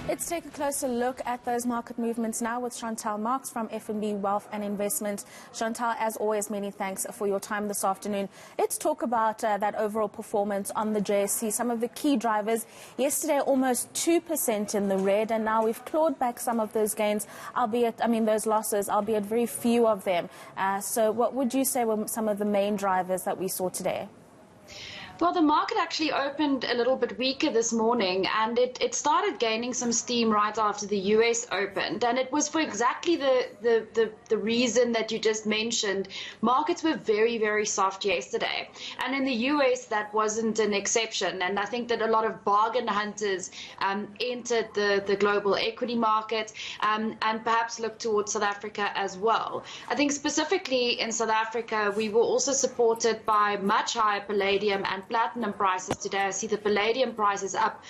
Let's take a closer look at those market movements now with Chantal Marx from FNB Wealth and Investment. Chantal, as always, many thanks for your time this afternoon. Let's talk about that overall performance on the JSE, some of the key drivers. Yesterday, almost 2% in the red, and now we've clawed back some of those gains, those losses, albeit very few of them. So what would you say were some of the main drivers that we saw today? Well, the market actually opened a little bit weaker this morning, and it started gaining some steam right after the US opened. And it was for exactly the reason that you just mentioned. Markets were very, very soft yesterday. And in the US, that wasn't an exception. And I think that a lot of bargain hunters entered the global equity market and perhaps looked towards South Africa as well. I think specifically in South Africa, we were also supported by much higher palladium and platinum prices today. I see the palladium prices up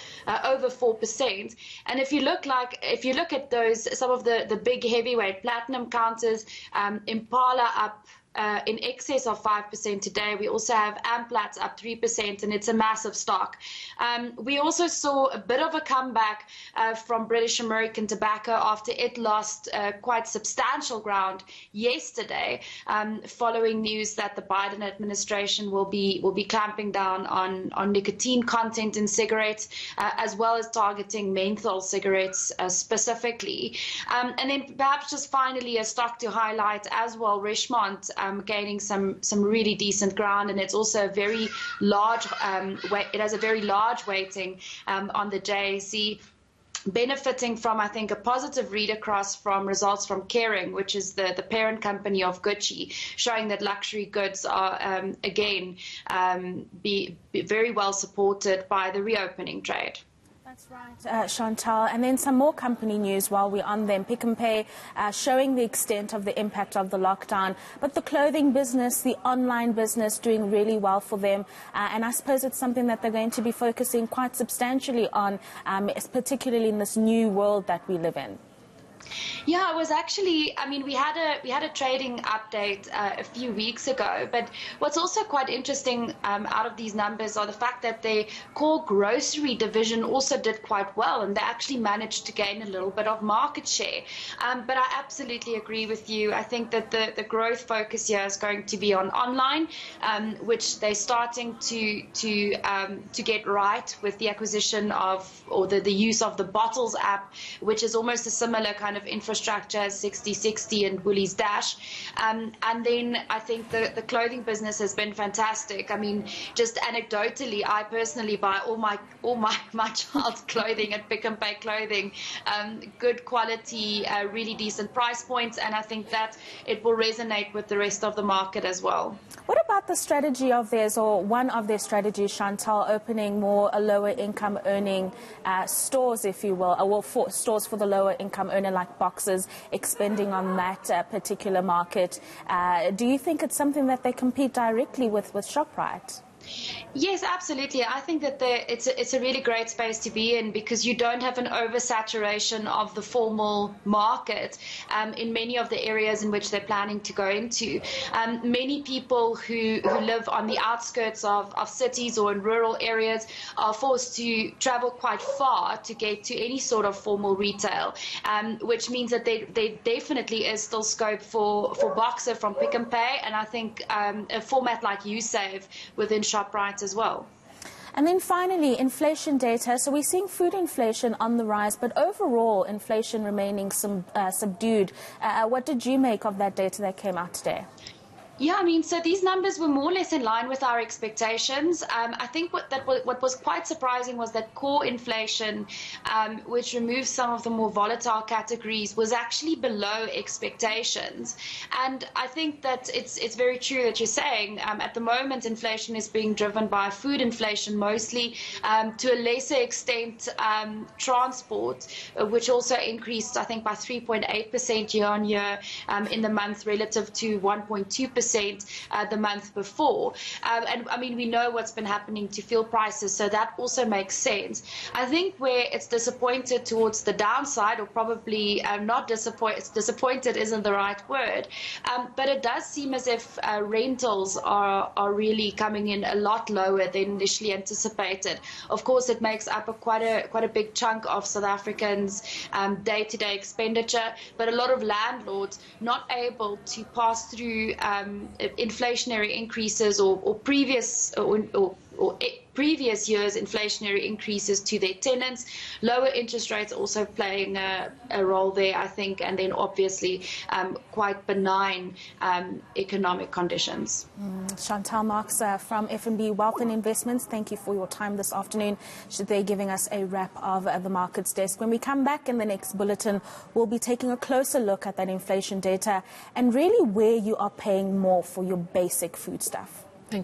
over 4%. And if you look at those, some of the big heavyweight platinum counters, Impala up in excess of 5% today. We also have Amplats up 3%, and it's a massive stock. We also saw a bit of a comeback from British American Tobacco after it lost quite substantial ground yesterday, following news that the Biden administration will be clamping down on nicotine content in cigarettes, as well as targeting menthol cigarettes specifically. And then perhaps just finally a stock to highlight as well, Richemont, gaining some really decent ground, and it's also a very large it has a very large weighting on the JSE, benefiting from, I think, a positive read across from results from Kering, which is the parent company of Gucci, showing that luxury goods are again be very well supported by the reopening trade. That's right, Chantal. And then some more company news while we're on them. Pick n Pay showing the extent of the impact of the lockdown. But the clothing business, the online business, doing really well for them. And I suppose it's something that they're going to be focusing quite substantially on, particularly in this new world that we live in. Yeah, it was actually, we had a trading update a few weeks ago, but what's also quite interesting out of these numbers are the fact that their core grocery division also did quite well, and they actually managed to gain a little bit of market share. But I absolutely agree with you. I think that the growth focus here is going to be on online, which they're starting to get right with the acquisition of, or the use of the Bottles app, which is almost a similar kind of infrastructure as 60/60 and Woolies Dash. And then I think the clothing business has been fantastic. Just anecdotally, I personally buy all my child's clothing at Pick n Pay Clothing. Good quality, really decent price points, and I think that it will resonate with the rest of the market as well. What about the strategy of theirs, or one of their strategies, Chantal, opening more lower income earning stores, if you will, or stores for the lower income earner, like Boxes, expanding on that particular market? Do you think it's something that they compete directly with ShopRite? Yes, absolutely. I think that it's a really great space to be in, because you don't have an oversaturation of the formal market in many of the areas in which they're planning to go into. Many people who live on the outskirts of cities or in rural areas are forced to travel quite far to get to any sort of formal retail, which means that there definitely is still scope for Boxer from Pick n Pay, and I think a format like USave within ShopRite as well. And then finally, inflation data. So we're seeing food inflation on the rise, but overall inflation remaining subdued. What did you make of that data that came out today? Yeah, so these numbers were more or less in line with our expectations. I think what was quite surprising was that core inflation, which removes some of the more volatile categories, was actually below expectations. And I think that it's very true that you're saying at the moment inflation is being driven by food inflation mostly, to a lesser extent transport, which also increased, I think, by 3.8% year on year in the month relative to 1.2% 2% the month before. And I mean, we know what's been happening to fuel prices, so that also makes sense. I think where it's disappointed towards the downside, or probably not disappointed isn't the right word, but it does seem as if rentals are really coming in a lot lower than initially anticipated. Of course, it makes up quite a big chunk of South Africans' day-to-day expenditure, but a lot of landlords not able to pass through inflationary increases or previous years' inflationary increases to their tenants. Lower interest rates also playing a role there, I think, and then obviously quite benign economic conditions. Chantal Marx from FNB Wealth and Investments, thank you for your time this afternoon. They're giving us a wrap of the markets desk. When we come back in the next bulletin, we'll be taking a closer look at that inflation data and really where you are paying more for your basic food stuff.